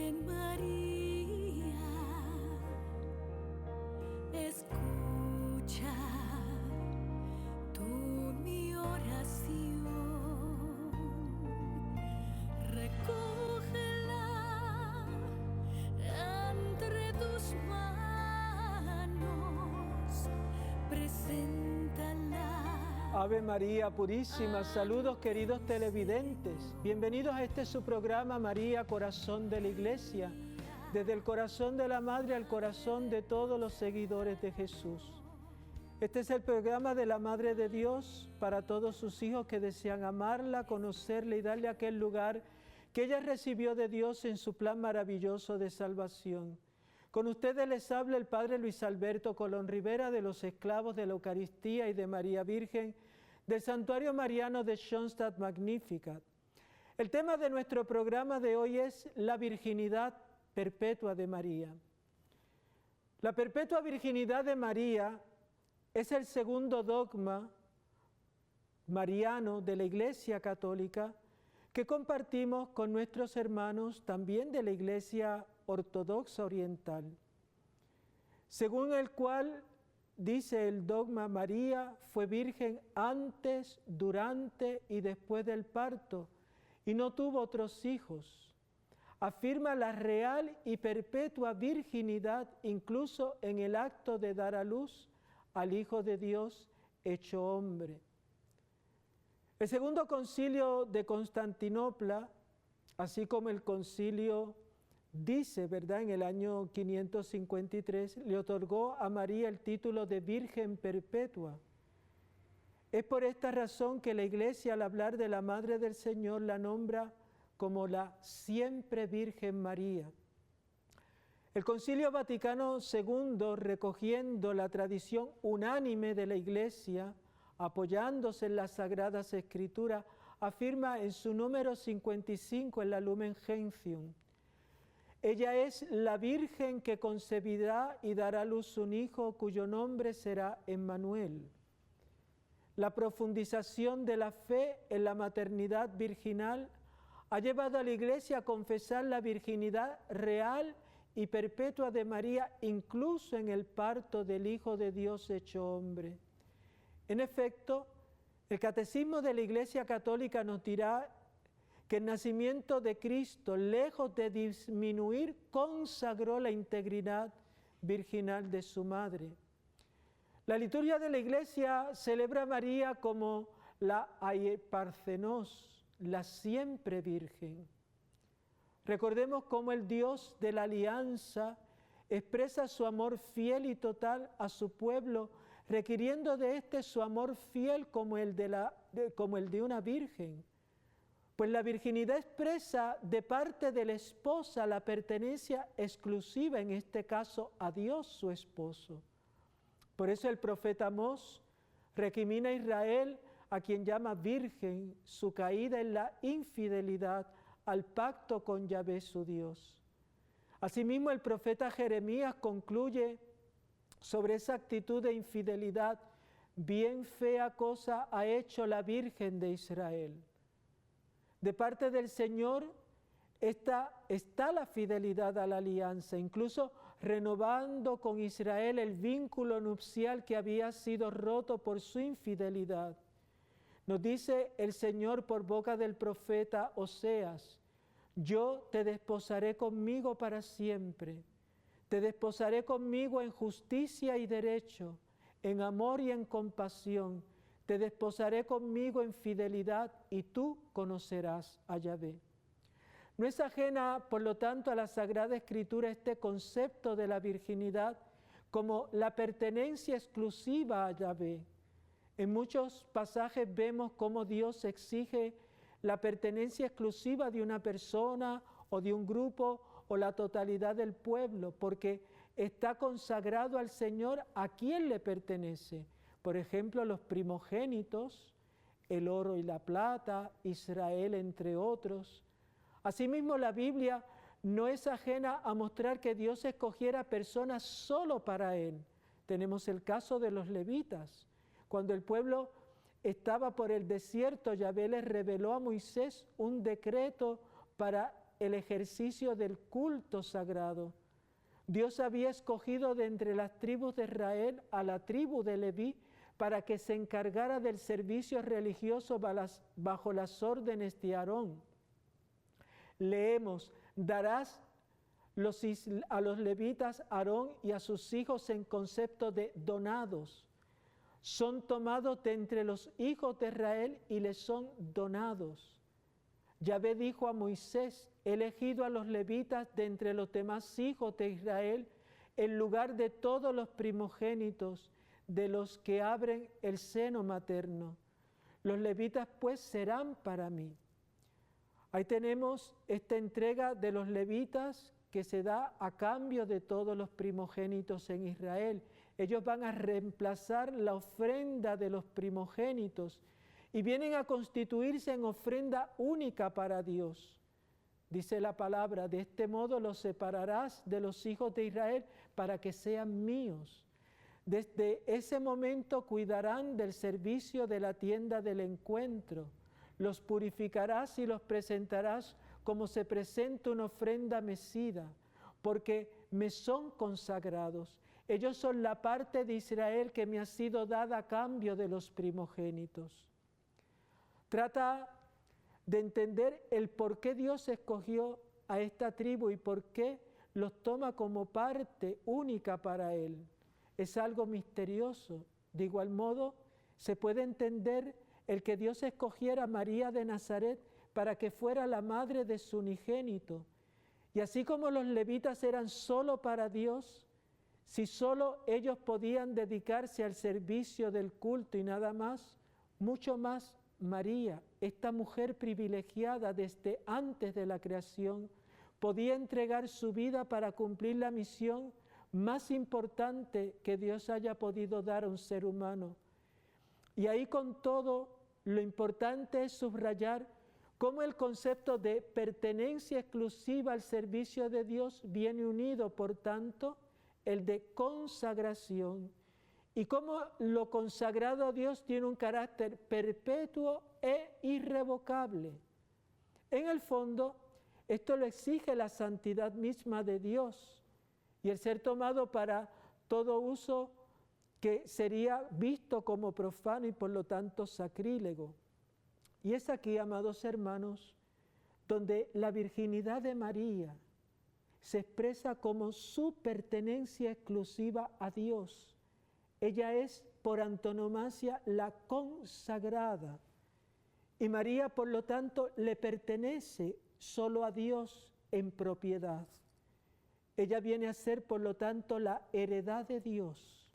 Virgen María, escucha tú mi oración, recógela entre tus manos, preséntala. Ave María Purísima, saludos queridos televidentes. Bienvenidos a este su programa María, Corazón de la Iglesia. Desde el corazón de la Madre al corazón de todos los seguidores de Jesús. Este es el programa de la Madre de Dios para todos sus hijos que desean amarla, conocerla y darle aquel lugar que ella recibió de Dios en su plan maravilloso de salvación. Con ustedes les habla el Padre Luis Alberto Colón Rivera de los Esclavos de la Eucaristía y de María Virgen del Santuario Mariano de Schoenstatt Magnificat. El tema de nuestro programa de hoy es la virginidad perpetua de María. La perpetua virginidad de María es el segundo dogma mariano de la Iglesia Católica que compartimos con nuestros hermanos también de la Iglesia Ortodoxa Oriental, según el cual dice el dogma: María fue virgen antes, durante y después del parto y no tuvo otros hijos. Afirma la real y perpetua virginidad incluso en el acto de dar a luz al Hijo de Dios hecho hombre. El segundo concilio de Constantinopla, así como el concilio dice, ¿verdad?, en el año 553, le otorgó a María el título de Virgen Perpetua. Es por esta razón que la Iglesia, al hablar de la Madre del Señor, la nombra como la siempre Virgen María. El Concilio Vaticano II, recogiendo la tradición unánime de la Iglesia, apoyándose en las Sagradas Escrituras, afirma en su número 55 en la Lumen Gentium: ella es la Virgen que concebirá y dará a luz un hijo cuyo nombre será Emmanuel. La profundización de la fe en la maternidad virginal ha llevado a la Iglesia a confesar la virginidad real y perpetua de María, incluso en el parto del Hijo de Dios hecho hombre. En efecto, el Catecismo de la Iglesia Católica nos dirá que el nacimiento de Cristo, lejos de disminuir, consagró la integridad virginal de su madre. La liturgia de la Iglesia celebra a María como la Parthenos, la siempre Virgen. Recordemos cómo el Dios de la alianza expresa su amor fiel y total a su pueblo, requiriendo de éste su amor fiel como el de una virgen. Pues la virginidad expresa de parte de la esposa la pertenencia exclusiva, en este caso, a Dios su esposo. Por eso el profeta Amós recrimina a Israel, a quien llama virgen, su caída en la infidelidad al pacto con Yahvé su Dios. Asimismo, el profeta Jeremías concluye sobre esa actitud de infidelidad: bien fea cosa ha hecho la Virgen de Israel. De parte del Señor está la fidelidad a la alianza, incluso renovando con Israel el vínculo nupcial que había sido roto por su infidelidad. Nos dice el Señor por boca del profeta Oseas: yo te desposaré conmigo para siempre, te desposaré conmigo en justicia y derecho, en amor y en compasión, te desposaré conmigo en fidelidad y tú conocerás a Yahvé. No es ajena, por lo tanto, a la Sagrada Escritura este concepto de la virginidad como la pertenencia exclusiva a Yahvé. En muchos pasajes vemos cómo Dios exige la pertenencia exclusiva de una persona o de un grupo o la totalidad del pueblo, porque está consagrado al Señor a quien le pertenece. Por ejemplo, los primogénitos, el oro y la plata, Israel, entre otros. Asimismo, la Biblia no es ajena a mostrar que Dios escogiera personas solo para Él. Tenemos el caso de los levitas. Cuando el pueblo estaba por el desierto, Yahvé les reveló a Moisés un decreto para el ejercicio del culto sagrado. Dios había escogido de entre las tribus de Israel a la tribu de Leví para que se encargara del servicio religioso bajo las órdenes de Aarón. Leemos, darás a los levitas Aarón y a sus hijos en concepto de donados. Son tomados de entre los hijos de Israel y les son donados. Yahvé dijo a Moisés, he elegido a los levitas de entre los demás hijos de Israel en lugar de todos los primogénitos de los que abren el seno materno. Los levitas pues serán para mí. Ahí tenemos esta entrega de los levitas que se da a cambio de todos los primogénitos en Israel. Ellos van a reemplazar la ofrenda de los primogénitos y vienen a constituirse en ofrenda única para Dios. Dice la palabra, de este modo los separarás de los hijos de Israel para que sean míos. Desde ese momento cuidarán del servicio de la tienda del encuentro. Los purificarás y los presentarás como se presenta una ofrenda mecida, porque me son consagrados. Ellos son la parte de Israel que me ha sido dada a cambio de los primogénitos. Trata de entender el por qué Dios escogió a esta tribu y por qué los toma como parte única para Él. Es algo misterioso. De igual modo, se puede entender el que Dios escogiera a María de Nazaret para que fuera la madre de su unigénito. Y así como los levitas eran solo para Dios, si solo ellos podían dedicarse al servicio del culto y nada más, mucho más María, esta mujer privilegiada desde antes de la creación, podía entregar su vida para cumplir la misión más importante que Dios haya podido dar a un ser humano. Y ahí con todo, lo importante es subrayar cómo el concepto de pertenencia exclusiva al servicio de Dios viene unido, por tanto, el de consagración. Y cómo lo consagrado a Dios tiene un carácter perpetuo e irrevocable. En el fondo, esto lo exige la santidad misma de Dios y el ser tomado para todo uso que sería visto como profano y por lo tanto sacrílego. Y es aquí, amados hermanos, donde la virginidad de María se expresa como su pertenencia exclusiva a Dios. Ella es, por antonomasia, la consagrada. Y María, por lo tanto, le pertenece solo a Dios en propiedad. Ella viene a ser, por lo tanto, la heredad de Dios.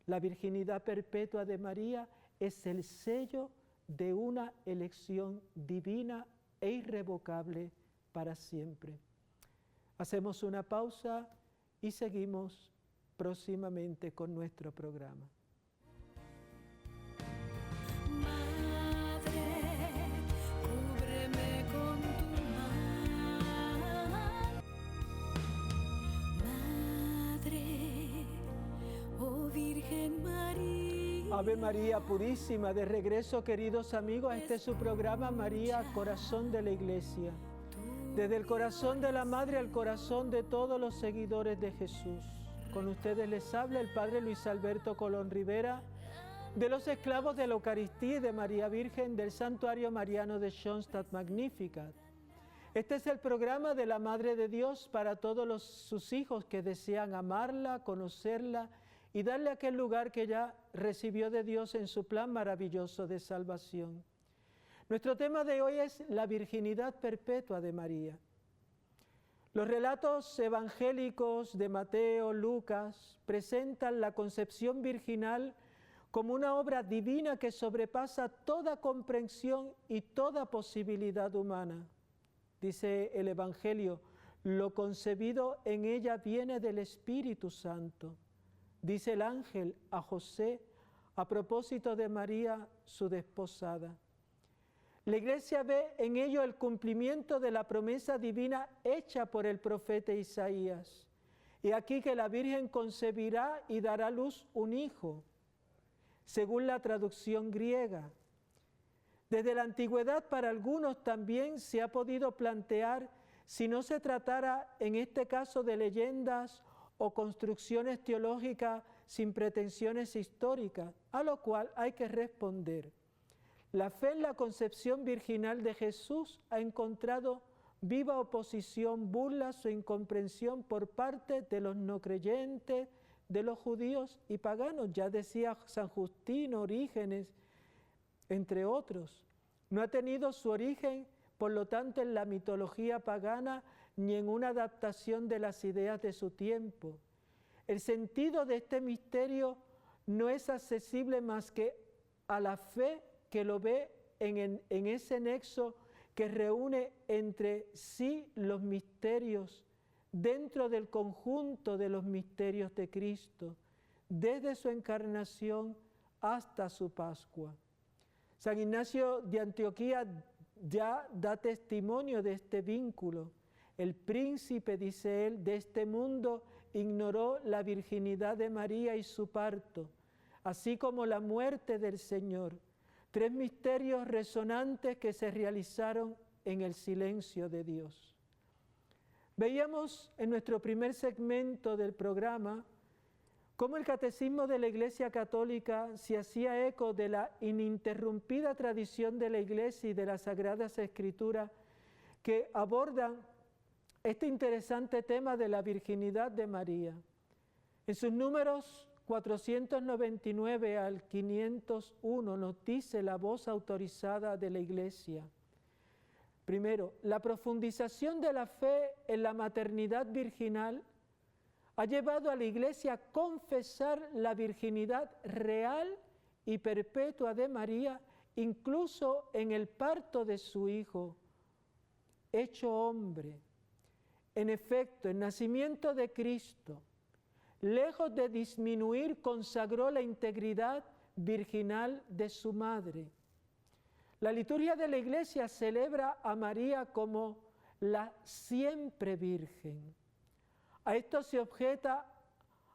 La virginidad perpetua de María es el sello de una elección divina e irrevocable para siempre. Hacemos una pausa y seguimos próximamente con nuestro programa. Madre, cúbreme con tu mano. Madre, oh Virgen María. Ave María Purísima, de regreso, queridos amigos, a este es su programa María, Corazón de la Iglesia. Desde el corazón de la Madre al corazón de todos los seguidores de Jesús. Con ustedes les habla el Padre Luis Alberto Colón Rivera, de los esclavos de la Eucaristía y de María Virgen del Santuario Mariano de Schoenstatt Magnificat. Este es el programa de la Madre de Dios para todos sus hijos que desean amarla, conocerla y darle aquel lugar que ya recibió de Dios en su plan maravilloso de salvación. Nuestro tema de hoy es la virginidad perpetua de María. Los relatos evangélicos de Mateo, Lucas, presentan la concepción virginal como una obra divina que sobrepasa toda comprensión y toda posibilidad humana. Dice el Evangelio, lo concebido en ella viene del Espíritu Santo. Dice el ángel a José a propósito de María, su desposada. La Iglesia ve en ello el cumplimiento de la promesa divina hecha por el profeta Isaías. Y aquí que la Virgen concebirá y dará a luz un hijo, según la traducción griega. Desde la antigüedad para algunos también se ha podido plantear si no se tratara en este caso de leyendas o construcciones teológicas sin pretensiones históricas, a lo cual hay que responder. La fe en la concepción virginal de Jesús ha encontrado viva oposición, burlas o incomprensión por parte de los no creyentes, de los judíos y paganos, ya decía San Justino, Orígenes, entre otros. No ha tenido su origen, por lo tanto, en la mitología pagana ni en una adaptación de las ideas de su tiempo. El sentido de este misterio no es accesible más que a la fe que lo ve en ese nexo que reúne entre sí los misterios dentro del conjunto de los misterios de Cristo, desde su encarnación hasta su Pascua. San Ignacio de Antioquía ya da testimonio de este vínculo. El príncipe, dice él, de este mundo ignoró la virginidad de María y su parto, así como la muerte del Señor. Tres misterios resonantes que se realizaron en el silencio de Dios. Veíamos en nuestro primer segmento del programa cómo el Catecismo de la Iglesia Católica se hacía eco de la ininterrumpida tradición de la Iglesia y de las Sagradas Escrituras que abordan este interesante tema de la virginidad de María. En sus números 499 al 501 nos dice la voz autorizada de la Iglesia. Primero, la profundización de la fe en la maternidad virginal ha llevado a la Iglesia a confesar la virginidad real y perpetua de María, incluso en el parto de su Hijo, hecho hombre. En efecto, el nacimiento de Cristo, lejos de disminuir, consagró la integridad virginal de su madre. La liturgia de la Iglesia celebra a María como la siempre Virgen. A esto se objeta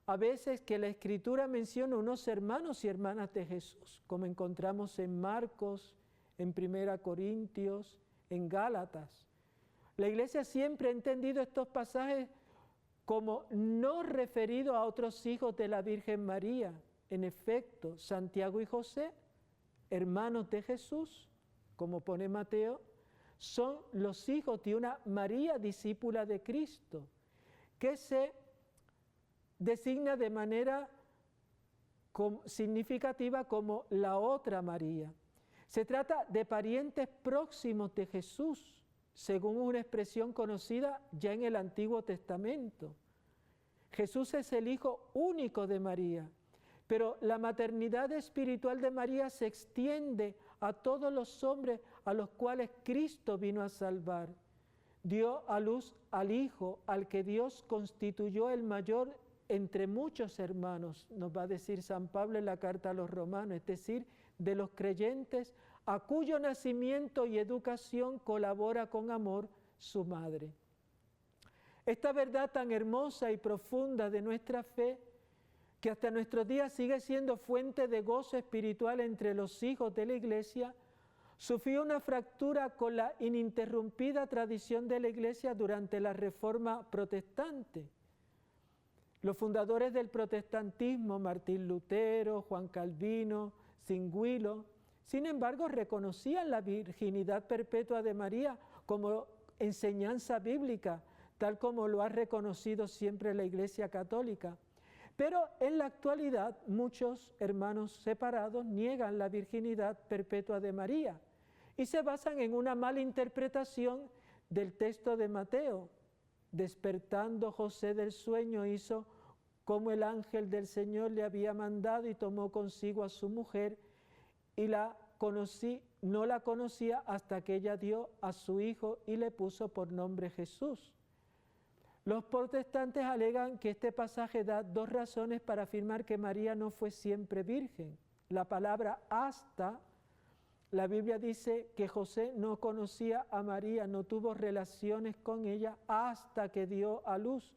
a veces que la Escritura menciona unos hermanos y hermanas de Jesús, como encontramos en Marcos, en 1 Corintios, en Gálatas. La Iglesia siempre ha entendido estos pasajes como no referidos a otros hijos de la Virgen María. En efecto, Santiago y José, hermanos de Jesús, como pone Mateo, son los hijos de una María discípula de Cristo, que se designa de manera significativa como la otra María. Se trata de parientes próximos de Jesús, según una expresión conocida ya en el Antiguo Testamento. Jesús es el Hijo único de María, pero la maternidad espiritual de María se extiende a todos los hombres a los cuales Cristo vino a salvar. Dio a luz al Hijo, al que Dios constituyó el mayor entre muchos hermanos, nos va a decir San Pablo en la carta a los Romanos, es decir, de los creyentes, a cuyo nacimiento y educación colabora con amor su madre. Esta verdad tan hermosa y profunda de nuestra fe, que hasta nuestros días sigue siendo fuente de gozo espiritual entre los hijos de la Iglesia, sufrió una fractura con la ininterrumpida tradición de la Iglesia durante la Reforma protestante. Los fundadores del protestantismo, Martín Lutero, Juan Calvino, Zwinglio, sin embargo, reconocían la virginidad perpetua de María como enseñanza bíblica, tal como lo ha reconocido siempre la Iglesia Católica. Pero en la actualidad muchos hermanos separados niegan la virginidad perpetua de María y se basan en una mala interpretación del texto de Mateo. Despertando José del sueño hizo como el ángel del Señor le había mandado y tomó consigo a su mujer y no la conocía hasta que ella dio a su hijo y le puso por nombre Jesús. Los protestantes alegan que este pasaje da dos razones para afirmar que María no fue siempre virgen. La palabra hasta, la Biblia dice que José no conocía a María, no tuvo relaciones con ella hasta que dio a luz.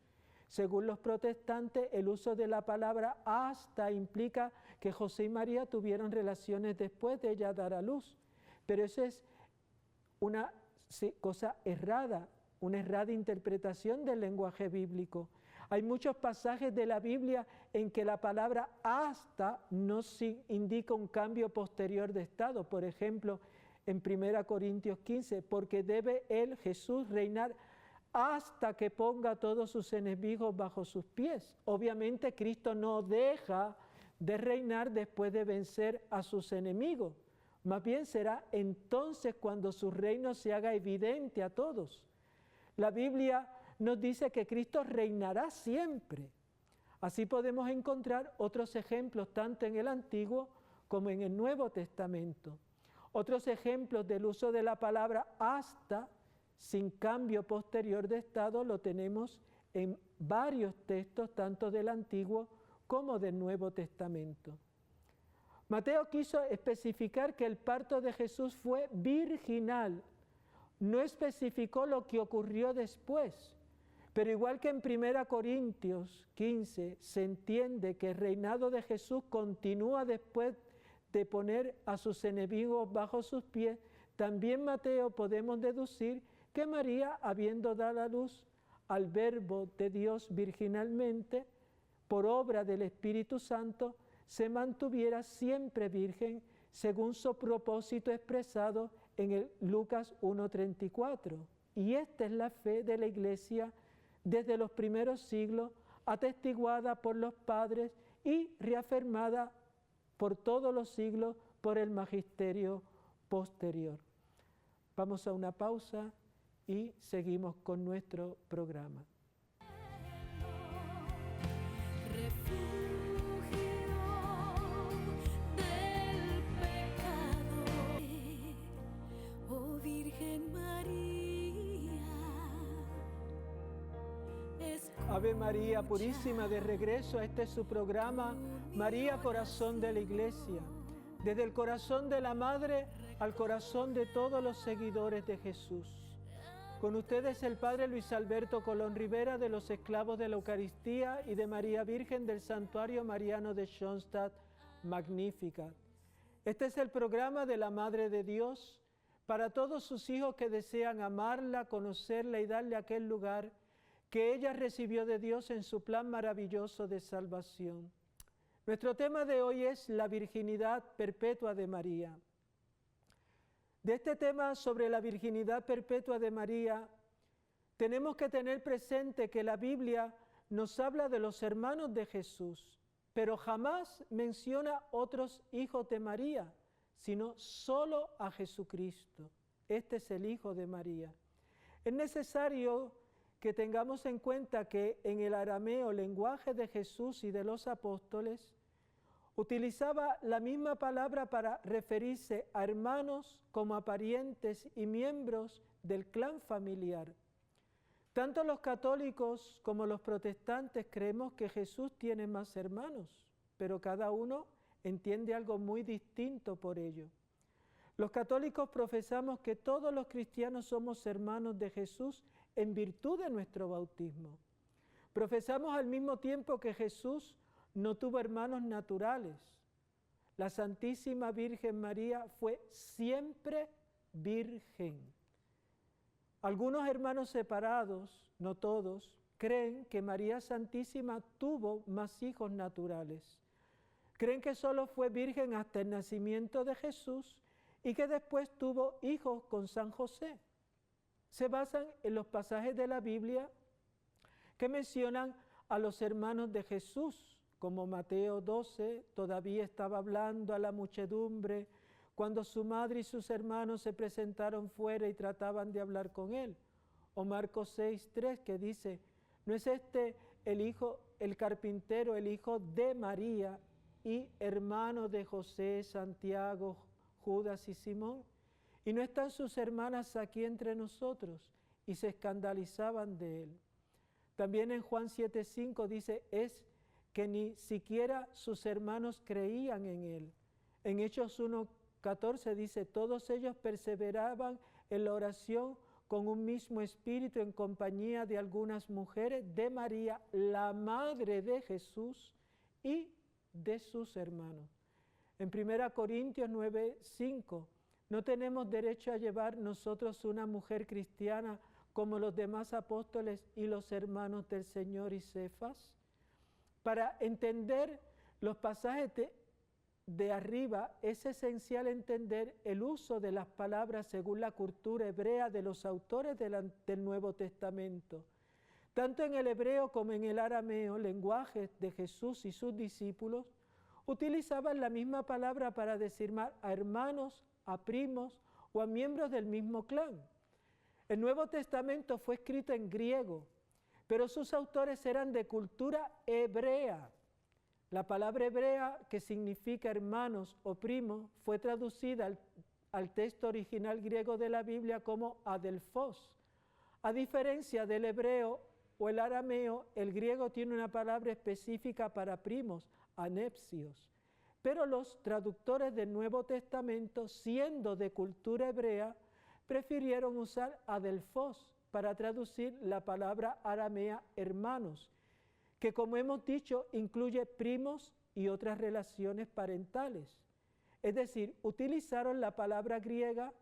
Según los protestantes, el uso de la palabra hasta implica que José y María tuvieron relaciones después de ella dar a luz. Pero eso es una cosa errada. una errada interpretación del lenguaje bíblico. Hay muchos pasajes de la Biblia en que la palabra hasta no indica un cambio posterior de estado. Por ejemplo, en 1 Corintios 15, porque debe él, Jesús, reinar hasta que ponga a todos sus enemigos bajo sus pies. Obviamente Cristo no deja de reinar después de vencer a sus enemigos. Más bien será entonces cuando su reino se haga evidente a todos. La Biblia nos dice que Cristo reinará siempre. Así podemos encontrar otros ejemplos tanto en el Antiguo como en el Nuevo Testamento. Otros ejemplos del uso de la palabra hasta, sin cambio posterior de estado, lo tenemos en varios textos, tanto del Antiguo como del Nuevo Testamento. Mateo quiso especificar que el parto de Jesús fue virginal. No especificó lo que ocurrió después, pero igual que en 1 Corintios 15 se entiende que el reinado de Jesús continúa después de poner a sus enemigos bajo sus pies, también Mateo podemos deducir que María, habiendo dado a luz al Verbo de Dios virginalmente, por obra del Espíritu Santo, se mantuviera siempre virgen, según su propósito expresado en el Lucas 1:34. Y esta es la fe de la Iglesia desde los primeros siglos, atestiguada por los padres y reafirmada por todos los siglos por el magisterio posterior. Vamos a una pausa y seguimos con nuestro programa. Ave María Purísima, de regreso a este su programa, María Corazón de la Iglesia, desde el corazón de la Madre al corazón de todos los seguidores de Jesús. Con ustedes el Padre Luis Alberto Colón Rivera, de los Esclavos de la Eucaristía y de María Virgen del Santuario Mariano de Schoenstatt, Magnífica. Este es el programa de la Madre de Dios para todos sus hijos que desean amarla, conocerla y darle aquel lugar que ella recibió de Dios en su plan maravilloso de salvación. Nuestro tema de hoy es la virginidad perpetua de María. De este tema sobre la virginidad perpetua de María, tenemos que tener presente que la Biblia nos habla de los hermanos de Jesús, pero jamás menciona otros hijos de María, sino solo a Jesucristo. Este es el Hijo de María. Es necesario que tengamos en cuenta que en el arameo, lenguaje de Jesús y de los apóstoles, utilizaba la misma palabra para referirse a hermanos como a parientes y miembros del clan familiar. Tanto los católicos como los protestantes creemos que Jesús tiene más hermanos, pero cada uno entiende algo muy distinto por ello. Los católicos profesamos que todos los cristianos somos hermanos de Jesús en virtud de nuestro bautismo. Profesamos al mismo tiempo que Jesús no tuvo hermanos naturales. La Santísima Virgen María fue siempre virgen. Algunos hermanos separados, no todos, creen que María Santísima tuvo más hijos naturales. Creen que solo fue virgen hasta el nacimiento de Jesús y que después tuvo hijos con San José. Se basan en los pasajes de la Biblia que mencionan a los hermanos de Jesús, como Mateo 12, todavía estaba hablando a la muchedumbre cuando su madre y sus hermanos se presentaron fuera y trataban de hablar con él. O Marcos 6:3, que dice, ¿no es este el carpintero, el hijo de María y hermano de José, Santiago, Judas y Simón? ¿Y no están sus hermanas aquí entre nosotros? Y se escandalizaban de él. También en Juan 7:5 dice, es que ni siquiera sus hermanos creían en él. En Hechos 1:14 dice, todos ellos perseveraban en la oración con un mismo espíritu en compañía de algunas mujeres de María, la madre de Jesús, y de sus hermanos. En 1 Corintios 9:5, no tenemos derecho a llevar nosotros una mujer cristiana como los demás apóstoles y los hermanos del Señor y Cefas? Para entender los pasajes de arriba es esencial entender el uso de las palabras según la cultura hebrea de los autores del Nuevo Testamento. Tanto en el hebreo como en el arameo, lenguajes de Jesús y sus discípulos, utilizaban la misma palabra para designar a hermanos, a primos o a miembros del mismo clan. El Nuevo Testamento fue escrito en griego, pero sus autores eran de cultura hebrea. La palabra hebrea, que significa hermanos o primos, fue traducida al texto original griego de la Biblia como adelphos. A diferencia del hebreo o el arameo, el griego tiene una palabra específica para primos, anepsios. Pero los traductores del Nuevo Testamento, siendo de cultura hebrea, prefirieron usar adelphos para traducir la palabra aramea hermanos, que como hemos dicho incluye primos y otras relaciones parentales. Es decir, utilizaron la palabra griega,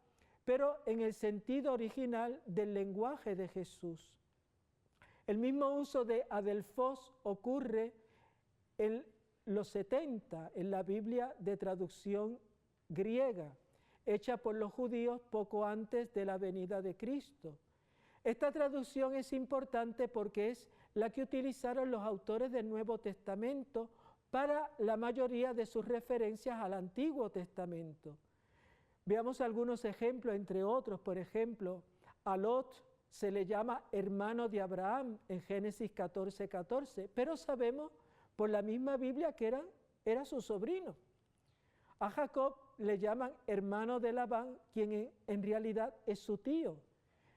pero en el sentido original del lenguaje de Jesús. El mismo uso de adelphos ocurre en los 70 en la Biblia de traducción griega, hecha por los judíos poco antes de la venida de Cristo. Esta traducción es importante porque es la que utilizaron los autores del Nuevo Testamento para la mayoría de sus referencias al Antiguo Testamento. Veamos algunos ejemplos, entre otros. Por ejemplo, a Lot se le llama hermano de Abraham en Génesis 14:14, pero sabemos por la misma Biblia que era su sobrino. A Jacob le llaman hermano de Labán, quien en realidad es su tío.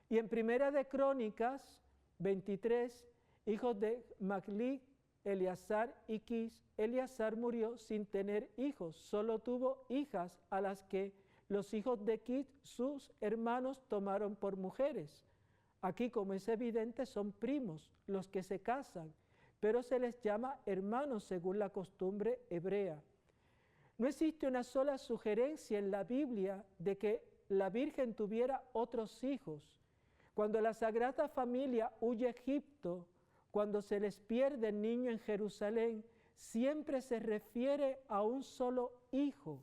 Y en Primera de Crónicas 23, hijos de Maclí, Eleazar y Quis, Eleazar murió sin tener hijos, solo tuvo hijas a las que los hijos de Quis, sus hermanos, tomaron por mujeres. Aquí, como es evidente, son primos los que se casan, pero se les llama hermanos según la costumbre hebrea. No existe una sola sugerencia en la Biblia de que la Virgen tuviera otros hijos. Cuando la Sagrada Familia huye a Egipto, cuando se les pierde el niño en Jerusalén, siempre se refiere a un solo hijo.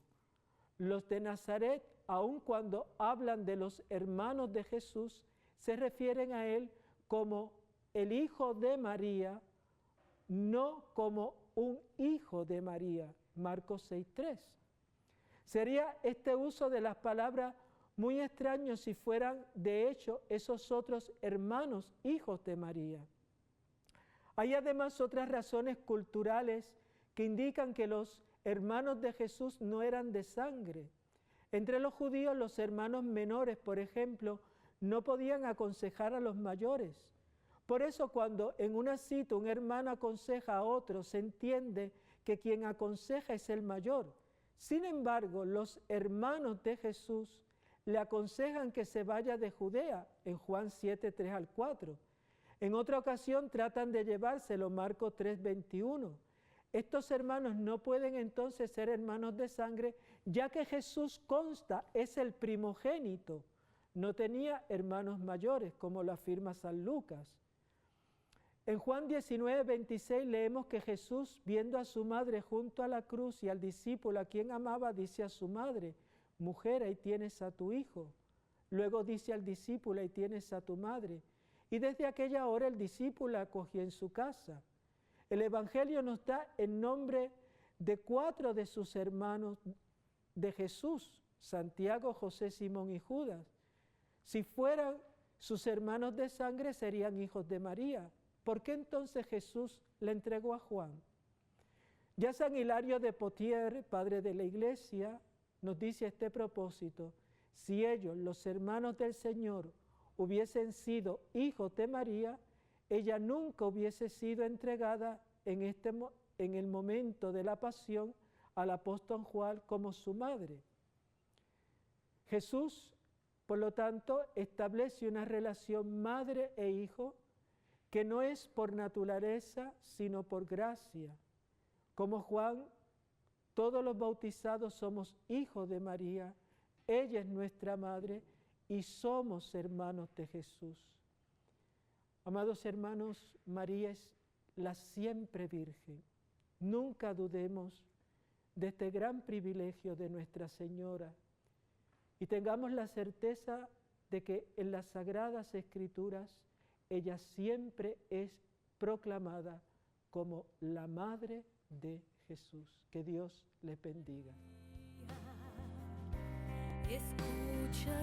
Los de Nazaret, aun cuando hablan de los hermanos de Jesús, se refieren a él como el hijo de María, no como un hijo de María. Marcos 6:3. Sería este uso de las palabras muy extraño si fueran, de hecho, esos otros hermanos, hijos de María. Hay además otras razones culturales que indican que los hermanos de Jesús no eran de sangre. Entre los judíos, los hermanos menores, por ejemplo, no podían aconsejar a los mayores. Por eso, cuando en una cita un hermano aconseja a otro, se entiende que quien aconseja es el mayor. Sin embargo, los hermanos de Jesús le aconsejan que se vaya de Judea, en Juan 7:3-4. En otra ocasión tratan de llevárselo, Marcos 3:21. Estos hermanos no pueden entonces ser hermanos de sangre, ya que Jesús consta, es el primogénito. No tenía hermanos mayores, como lo afirma San Lucas. En Juan 19:26 leemos que Jesús, viendo a su madre junto a la cruz y al discípulo a quien amaba, dice a su madre: mujer, ahí tienes a tu hijo. Luego dice al discípulo: ahí tienes a tu madre. Y desde aquella hora el discípulo la acogió en su casa. El Evangelio nos da el nombre de 4 de sus hermanos de Jesús: Santiago, José, Simón y Judas. Si fueran sus hermanos de sangre, serían hijos de María. ¿Por qué entonces Jesús le entregó a Juan? Ya San Hilario de Poitiers, padre de la Iglesia, nos dice a este propósito: si ellos, los hermanos del Señor, hubiesen sido hijos de María, ella nunca hubiese sido entregada en el momento de la pasión al apóstol Juan como su madre. Jesús, por lo tanto, establece una relación madre e hijo que no es por naturaleza, sino por gracia. Como Juan, todos los bautizados somos hijos de María, ella es nuestra madre y somos hermanos de Jesús. Amados hermanos, María es la siempre Virgen. Nunca dudemos de este gran privilegio de Nuestra Señora y tengamos la certeza de que en las Sagradas Escrituras ella siempre es proclamada como la Madre de Jesús. Que Dios les bendiga. Escucha